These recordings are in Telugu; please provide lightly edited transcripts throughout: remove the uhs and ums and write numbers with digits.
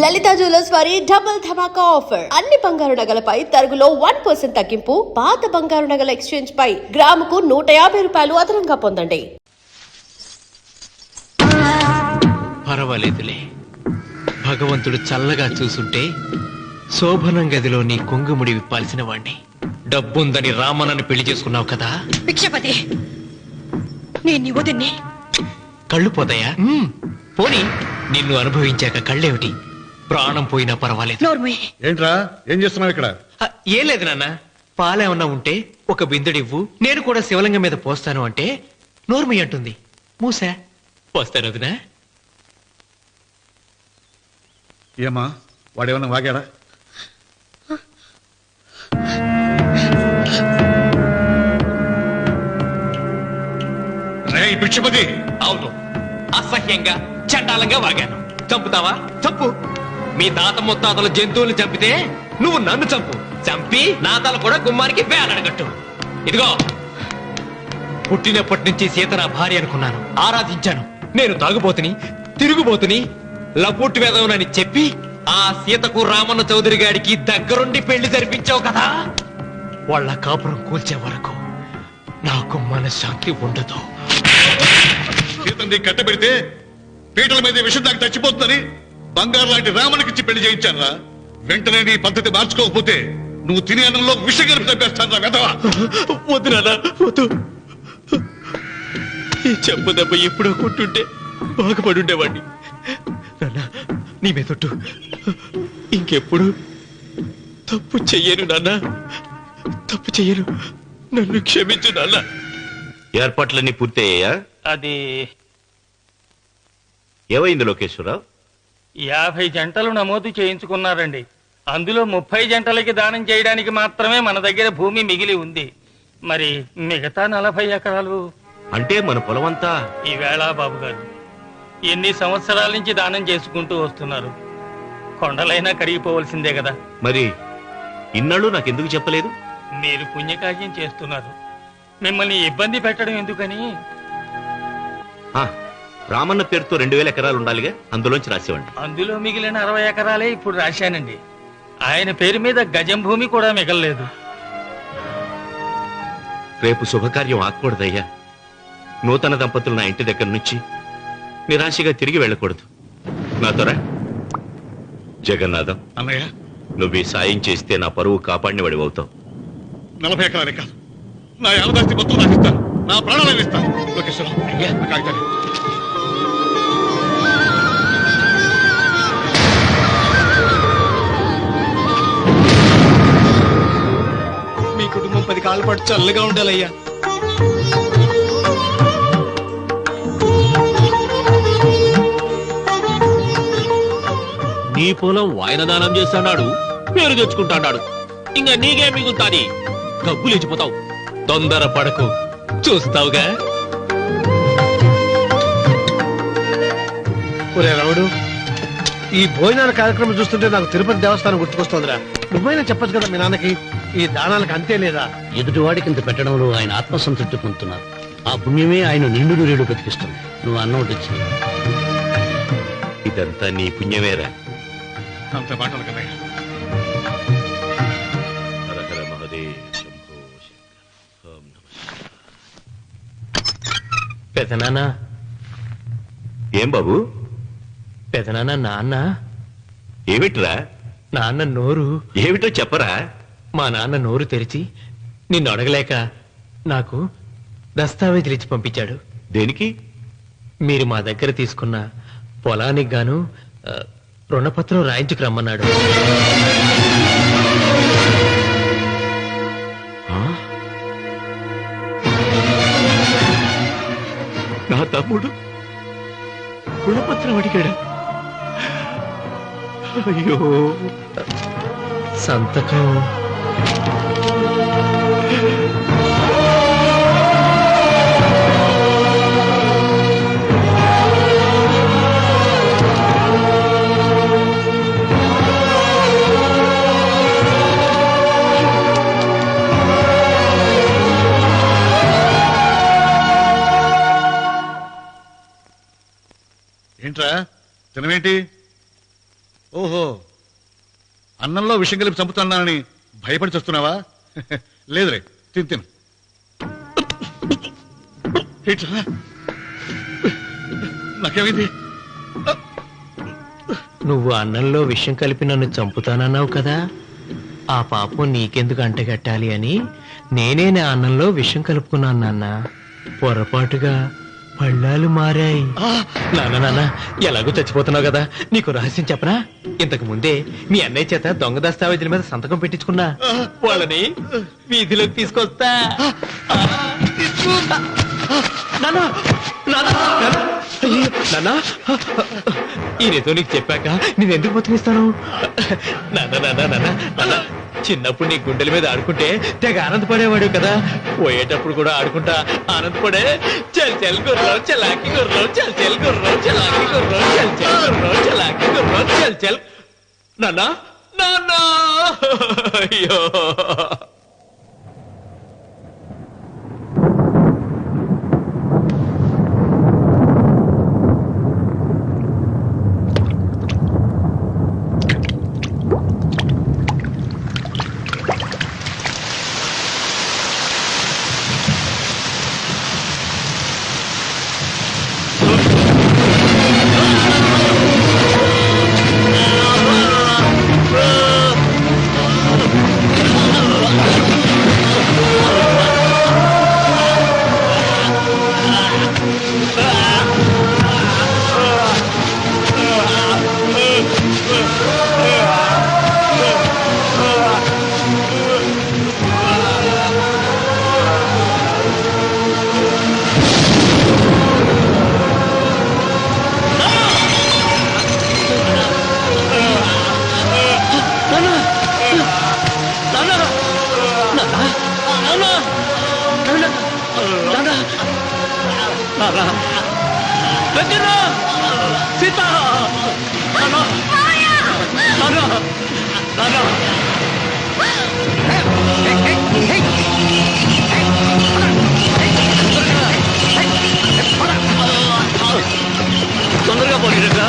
లలిత జ్యువెలర్స్ వారి డబుల్ ధమాకా ఆఫర్. అన్ని బంగారు నగలపై తరుగులో 1% తగ్గింపు. పాత బంగారు నగల ఎక్స్చేంజ్ పై గ్రాముకు 150 రూపాయలు అదనంగా పొందండి. పర్వాలేదులే, భగవంతుడు చల్లగా చూసుంటే శోభనం గదిలో నీ కొంగుముడి విప్పాల్సిన వాణ్ణి. డబ్బుందని రామన్నని పెళ్లి చేసుకున్నావు కదా. భిక్షపతి, నేను వదిన్ని కళ్ళు పోతాయా? పోనీ, నిన్ను అనుభవించాక కళ్ళేమిటి? ప్రాణం పోయినా పర్వాలేదు. ఏంట్రా, ఏం చేస్తున్నావు ఇక్కడ? ఏం లేదు నాన్న, పాలేమన్నా ఉంటే ఒక బిందెడివ్వు, నేను కూడా శివలింగం మీద పోస్తాను అంటే నోర్మి అంటుంది. మూసా పోస్తాను వదినా. ఏమా, వాడేమన్నా వాగాడా? భిక్షపతి, అవును, అసహ్యంగా చండాలంగా వాగాను. చంపుతావా? చంపు. మీ తాత ముత్తాతలు జంతువులు చంపితే నువ్వు నన్ను చంపి నా తల కూడా గుమ్మానికి వేలాడగట్టు. ఇదిగో, పుట్టినప్పటి నుంచి సీత నా భార్య అనుకున్నాను, ఆరాధించాను. నేను తాగుబోతుని, తిరుగుబోతుని, లపుట్టు వేదవునని చెప్పి ఆ సీతకు రామన్న చౌదరి గారికి దగ్గరుండి పెళ్లి జరిపించావు కదా. వాళ్ళ కాపురం కూల్చే వరకు నాకు మనశ్శాంతి ఉండదు. సీతని కట్టబెడితే పీటల మీద విషం దాకా చచ్చిపోతుందని బంగారు లాంటి రామునికిచ్చి పెళ్లి చేయించారా? వెంటనే నీ పద్ధతి మార్చుకోకపోతే నువ్వు తినే అన్నంలో విషం కలిపి చంపేస్తాను వెధవా. వద్దు నాన్న, వద్దు. ఈ చెప్పు దెబ్బ ఎప్పుడో కొట్టుంటే బాగుపడి ఉండేవాడిని. నాన్న, నీ మీదొట్టు, ఇంకెప్పుడు తప్పు చెయ్యను నాన్న, తప్పు చెయ్యను. నన్ను క్షమించు నాన్న. ఏర్పాట్లన్నీ పూర్తయ్యాయా? అది ఏమైంది లోకేశ్వరరావు? 50 జంటలు నమోదు చేయించుకున్నారండి. అందులో 30 జంటలకి దానం చేయడానికి మాత్రమే మన దగ్గర భూమి మిగిలి ఉంది. మరి మిగతా 40 ఎకరాలు అంటే మన పొలమంతా ఈవేళ బాబు గారు ఎన్ని సంవత్సరాల నుంచి దానం చేసుకుంటూ వస్తున్నారు. కొండలైనా కరిగిపోవలసిందే కదా. మరి ఇన్నాళ్ళు నాకెందుకు చెప్పలేదు? మీరు పుణ్యకార్యం చేస్తున్నారు, మిమ్మల్ని ఇబ్బంది పెట్టడం ఎందుకని. రామన్న పేరుతో 2000 ఎకరాలు ఉండాలిగా, అందులోంచి రాసేవండి. అందులో మిగిలిన 60 ఎకరాలే ఇప్పుడు రాశానండి. ఆయన పేరు మీద గజం భూమి కూడా మిగలలేదు. రేపు శుభకార్యం ఆకూడదయ్యా. నూతన దంపతులు నా ఇంటి దగ్గర నుంచి నిరాశగా తిరిగి వెళ్ళకూడదు. నాతోరా జగన్నాథం. అన్నయ్య, నువ్వు ఈ సాయం చేస్తే నా పరువు కాపాడిన వాడివవుతావు. 40 ఎకరాలే కాదు, నా యావదాస్తి మొత్తం నాకు ఇస్తాను, నా ప్రాణాలను ఇస్తాను. లోకేశ్వరరావు, అయ్యా కాగితాలు. మీ కుటుంబం 10 కాళ్ళ పాటు చల్లగా ఉండాలయ్యా. నీ పొలం వాయన దానం చేస్తాడు, పేరు తెచ్చుకుంటాడు. ఇంకా నీకే మిగులుతాది, డబ్బు లేచిపోతావు. తొందర పడకు, చూస్తావుగా. ఒరే రావుడు, ఈ భోజనాల కార్యక్రమం చూస్తుంటే నాకు తిరుపతి దేవస్థానం గుర్తుకొస్తోందిరా. నువ్వైనా చెప్పచ్చు కదా మీ నాన్నకి, ఈ దానాలకు అంతే లేదా? ఎదుటివాడికి ఇంత పెట్టడంలో ఆయన ఆత్మసంతృప్తి పొందుతున్నారు. ఆ పుణ్యమే ఆయన నిండు నూరేడు బ్రతికిస్తుంది. నువ్వు అన్నం వచ్చి ఇదంతా నీ పుణ్యమేరా. అంత మాటలు కన్నయ్య. హర హర మహదేవ్ శంభో శంకర. ఓం నమః. పెదనాన్న, ఏం బాబు? పెదనాన్న, నాన్న. ఏమిట్రా? నాన్న నోరు. ఏమిటో చెప్పరా? మా నాన్న నోరు తెరిచి నిన్ను అడగలేక నాకు దస్తావేజీలు ఇచ్చి పంపించాడు. దేనికి? మీరు మా దగ్గర తీసుకున్న పొలానికి గాను రుణపత్రం రాయించుకు రమ్మన్నాడు. నా తమ్ముడు రుణపత్రం అడిగాడా? అయ్యో, సంతకం ఏంట్రా తినవేంటి? ఓహో, అన్నంలో విషం కలిపి చంపుతున్నానని భయపడి చస్తున్నావా? లేదురే, తిను. ఏంట్రా? నాకేమైంది? నువ్వు అన్నంలో విషం కలిపి నన్ను చంపుతానన్నావు కదా, ఆ పాపం నీకెందుకు అంటగట్టాలి అని నేనే నా అన్నంలో విషం కలుపుకున్నాను నాన్న. పొరపాటుగా పళ్ళాలు మారాయి. నాన్న ఎలాగో చచ్చిపోతున్నావు కదా, నీకు రహస్యం చెప్పనా? ఇంతకు ముందే మీ అన్నయ్య చేత దొంగ దస్తావేజీల మీద సంతకం పెట్టించుకున్నా. వాళ్ళని వీధిలోకి తీసుకొస్తా. నాన్న ఈ రేతో నీకు చెప్పాక నేను ఎందుకు బతికిస్తాను? నాన్న చిన్నప్పుడు నీ గుండెల మీద ఆడుకుంటే తెగ ఆనందపడేవాడు కదా, పోయేటప్పుడు కూడా ఆడుకుంటా ఆనందపడే. చల్ చల్ గుర్రం చలాకి గుర్రం, చల్ చల్ గుర్రం చలాకి గుర్రం, చల్ చల్ గుర్రం చలాకి గుర్రం, చల్ చల్. నాన్న అయ్యో తొందరగా పోనీరా.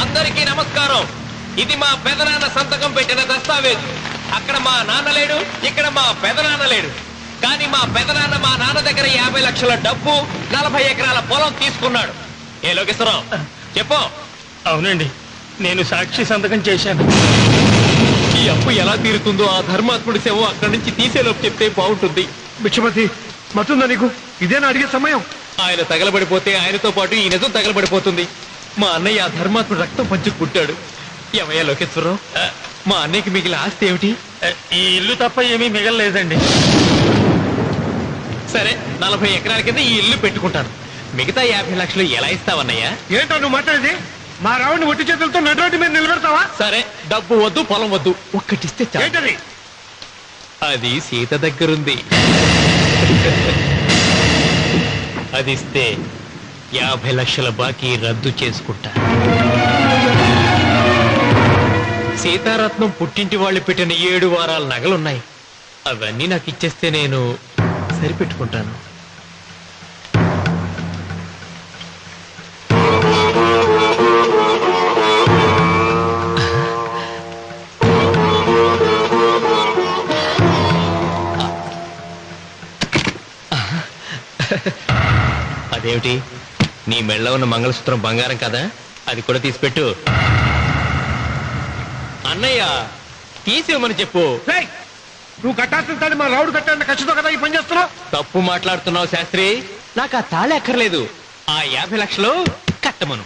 అందరికీ నమస్కారం. ఇది మా పెదనాన్న సంతకం పెట్టిన దస్తావేజు. అక్కడ మా నాన్న లేడు, ఇక్కడ మా పెదనాన్న లేడు. కానీ మా పెదనాన్న మా నాన్న దగ్గర 50 లక్షల డబ్బు, 40 ఎకరాల పొలం తీసుకున్నాడు. ఏ లోకేశ్వరరావు చెప్పు. అవునండి, నేను సాక్షి సంతకం చేశాను. ఈ అప్పు ఎలా తీరుతుందో ఆ ధర్మాత్ముడి శవం అక్కడి నుంచి తీసేలోపు చెప్తే బాగుంటుంది. బిక్షపతి మతుందా నీకు? ఇదేనా అడిగే సమయం? ఆయన తగలబడిపోతే ఆయనతో పాటు ఈ నిజం తగలబడిపోతుంది. మా అన్నయ్య ఆ ధర్మాత్ముడు రక్తం పంచుకుంటాడు. ఏమయ్యా లోకేశ్వరరావు, మా అన్నయ్యకి మిగిలిన ఆస్తి ఏమిటి? ఈ ఇల్లు తప్ప ఏమీ మిగలలేదండి. సరే, 40 ఎకరాల కింద ఈ ఇల్లు పెట్టుకుంటాను. మిగతా 50 లక్షలు ఎలా ఇస్తావన్నయ్యా? ఏంటో నువ్వు మాట్లాడేది? మా రావుని ఒట్టి చేతులతో నడురోడ్డు మీద నిలబెడతావా? సరే, డబ్బు వద్దు, పొలం వద్దు, ఒక్కటిస్తే చాలు. ఏంటది? అది సీత దగ్గరుంది. అది ఇస్తే 50 లక్షల బాకీ రద్దు చేసుకుంటా. సీతారత్నం పుట్టింటి వాళ్ళు పెట్టిన 7 వారాల నగలున్నాయి. అవన్నీ నాకు ఇచ్చేస్తే నేను సరిపెట్టుకుంటాను. అదేమిటి, నీ మెళ్ళ ఉన్న మంగళసూత్రం బంగారం కదా, అది కూడా తీసిపెట్టు. అన్నయ్య తీసేమని చెప్పు. నువ్వు కట్టాల్సిన తాళి మా రావుడు కట్టాలని ఖచ్చితంగా కదా ఈ పని చేస్తున్నావు. తప్పు మాట్లాడుతున్నావు శాస్త్రి. నాకు ఆ తాళి అక్కర్లేదు, ఆ 50 లక్షలు కట్టమను.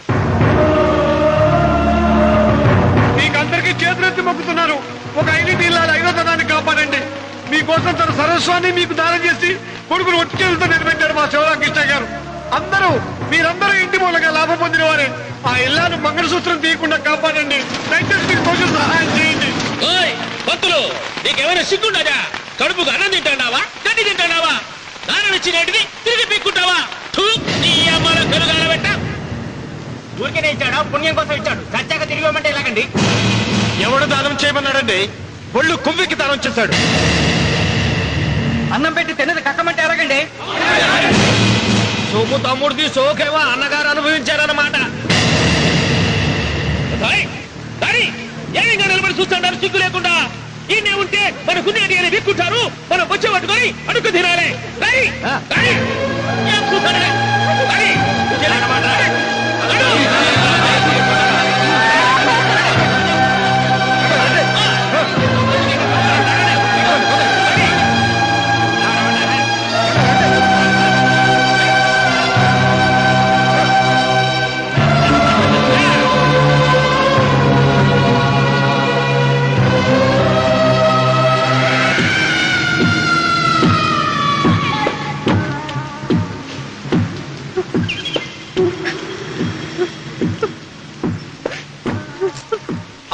కోసం తన సర్వస్వాన్ని మీకు దానం చేసి కొడుకును ఒట్టికేలతో నిలబెట్టారు మా శివరామకృష్ణ గారు. మీరందరూ ఇంటి మూలంగా లాభం పొందిన వారే. ఆ ఇల్లాను మంగళసూత్రం తీయకుండా కాపాడండి. దయచేసి మీకు కొంచెం సహాయం చేయండి. భక్తులు, నీకేమైనా సిగ్గుండదా? కడుపుకు అన్నం తింటాడావా, గడ్డి తింటాడావా? దానం ఇచ్చినట్టుది తిరిగి పీక్కుంటావా? నీ అమ్మాల కలుగాల పెట్ట. ఊరికేనే ఇచ్చాడా? పుణ్యం కోసం ఇచ్చాడు. సత్యాక తిరిగి ఇవ్వమంటే ఎలాగండి? ఎవడు దానం చేయమన్నాడండి? ఒళ్ళు కొవ్వికి దానం చేశాడు. అన్నం పెట్టి తిన్నది కక్కమంటే ఎలాగండి? సొమ్ము తమ్ముడిది సోకేవా అన్నగారు అనుభవించారన్నమాట. ఏమిగా నిలబడి చూస్తాడారు సిగ్గు లేకుండా? ఈయనే ఉంటే మన గుండె అని విక్కుంటారు. మనం వచ్చే పట్టుకొని అడుగు తినాలి. ఏం చూస్తాడే?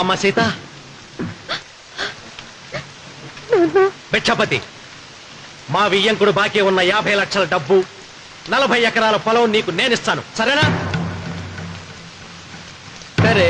అమ్మ సీత, భిక్షపతి, మా వియ్యంకుడు బాకీ ఉన్న 50 లక్షల డబ్బు, 40 ఎకరాల పొలం నీకు నేనిస్తాను, సరేనా? సరే.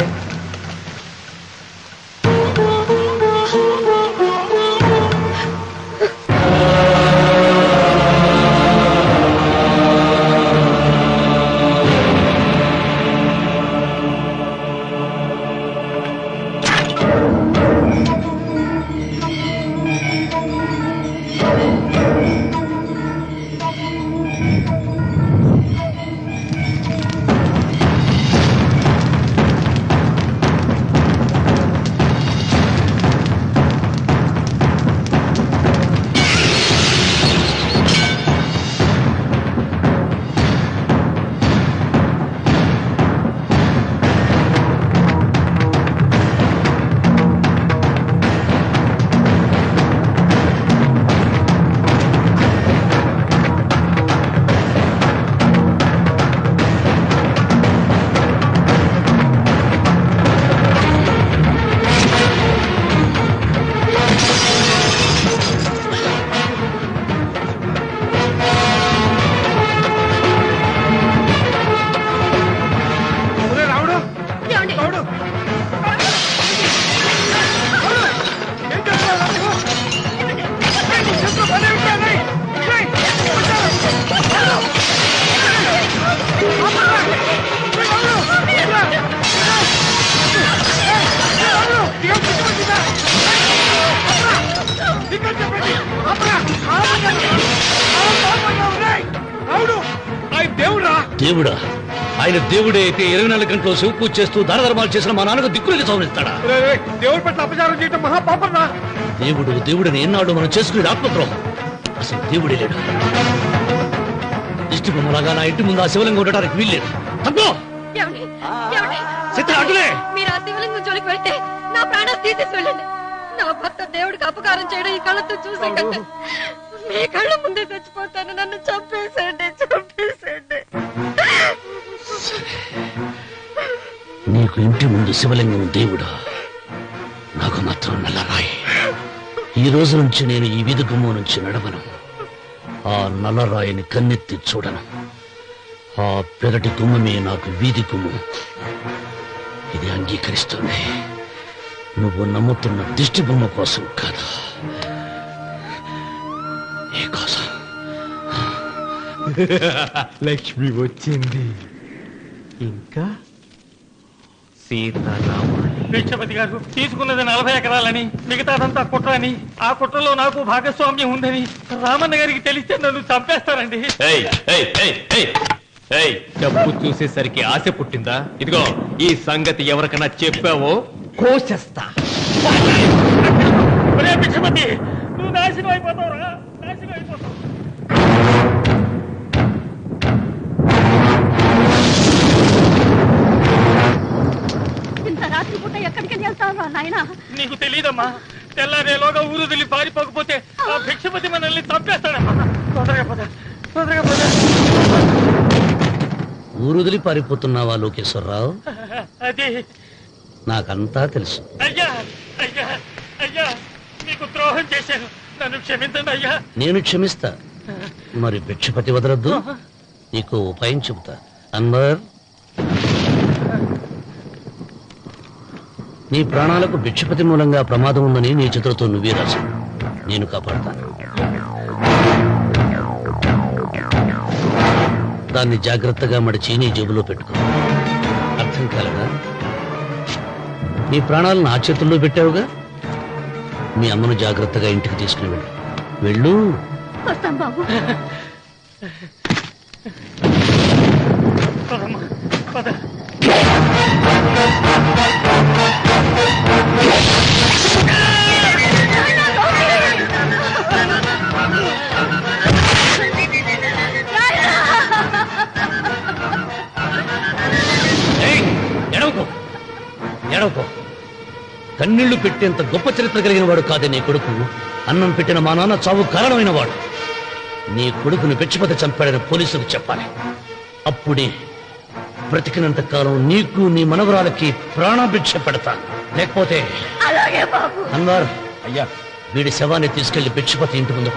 దేవుడా? ఆయన దేవుడే అయితే 24 గంటలు శివ పూజ చేస్తూ దాన ధర్మాలు చేసిన మా నాన్నకు దిక్కులకి సౌరిస్తాడా? దేవుడి పట్ల అపచారం చేయటం మహాపాపం రా. దేవుడిని ఎన్నాడు మనం చేసుకునే ఆత్మద్రోహం. అసలు దేవుడే లేడు. దిష్టి బొమ్మలాగా నా ఇంటి ముందు ఆ శివలింగం ఉండటానికి వీల్లేదు. మీరు ఆ శివలింగం జోలికి వెళ్తే నా ప్రాణాలు తీసేసి వెళ్ళండి. నా భర్త దేవుడికి అపకారం చేయడం ఈ కళ్ళతో చూసే కంటే మీ కళ్ళ ముందే చచ్చిపోతాను. నన్ను చంపేసండి. నీకు ఇంటి ముందు శివలింగం దేవుడా, నాకు మాత్రం నల్లరాయి. ఈ రోజు నుంచి నేను ఈ వీధి గుమ్మం నుంచి నడవను. ఆ నల్లరాయిని కన్నెత్తి చూడను. ఆ పెరటి గుమ్మమే నాకు వీధి గుమ్మం. ఇది అంగీకరిస్తుంది. నువ్వు నమ్ముతున్న దిష్టి బొమ్మ కోసం కాదా, నీ కోసం. లక్ష్మి వచ్చింది. ఇంకా సీతారాముడు. భిక్షపతి గారు తీసుకున్నది 40 ఎకరాలని, మిగతాదంతా కుట్ర అని, ఆ కుట్రలో నాకు భాగస్వామ్యం ఉందని రామన్న గారికి తెలిస్తే నన్ను చంపేస్తారండి. డబ్బు చూసేసరికి ఆశ పుట్టిందా? ఇదిగో ఈ సంగతి ఎవరికైనా చెప్పావో కోసేస్తా. భిక్షపతి, నువ్వు నాశనం అయిపోతావురా, నాశనం అయిపోతావు. ఇంత రాత్రి పూట ఎక్కడికి వెళ్తావు నాయనా? నీకు తెలీదమ్మా, తెల్లారేలోగా ఊరుదిలి పారిపోకపోతే ఆ భిక్షపతి మనల్ని చంపేస్తాడమ్మా. తొందరగా పద, తొందరగా పద. ఊరుదిలి పారిపోతున్నావా లోకేశ్వరరావు? అది నాకంతా తెలుసు. అయ్యా అయ్యా అయ్యా, మీకు ద్రోహం చేశాను, నన్ను క్షమించండి అయ్యా. నేను క్షమిస్తా, మరి భిక్షపతి వదలొద్దు. నీకు ఉపాయం చెబుతా. అన్వర్, నీ ప్రాణాలకు భిక్షపతి మూలంగా ప్రమాదం ఉందని నీ చేతులతో నువ్వే రాసు. నేను కాపాడతాను. దాన్ని జాగ్రత్తగా మడిచి నీ జేబులో పెట్టుకో. అర్థం కాలేదా? నీ ప్రాణాలను నా చేతుల్లో పెట్టావుగా. మీ అమ్మను జాగ్రత్తగా ఇంటికి తీసుకుని వెళ్ళు. వెళ్ళు. వస్తాం బాబు. పదమ్మా, పద. ఎడవకో, ఎడవకో. కన్నీళ్లు పెట్టేంత గొప్ప చరిత్ర కలిగిన వాడు కాదే నీ కొడుకు. అన్నం పెట్టిన మా నాన్న చావు కారణమైన వాడు. నీ కొడుకుని భిక్షపతి చంపాడని పోలీసులకు చెప్పాలి. అప్పుడే బ్రతికినంత కాలం నీకు నీ మనవరాలకి ప్రాణభిక్ష పెడతా. లేకపోతే అలాగే బాబు. అన్వర్, అయ్యా, వీడి శవాన్ని తీసుకెళ్లి భిక్షపతి ఇంటి ముందు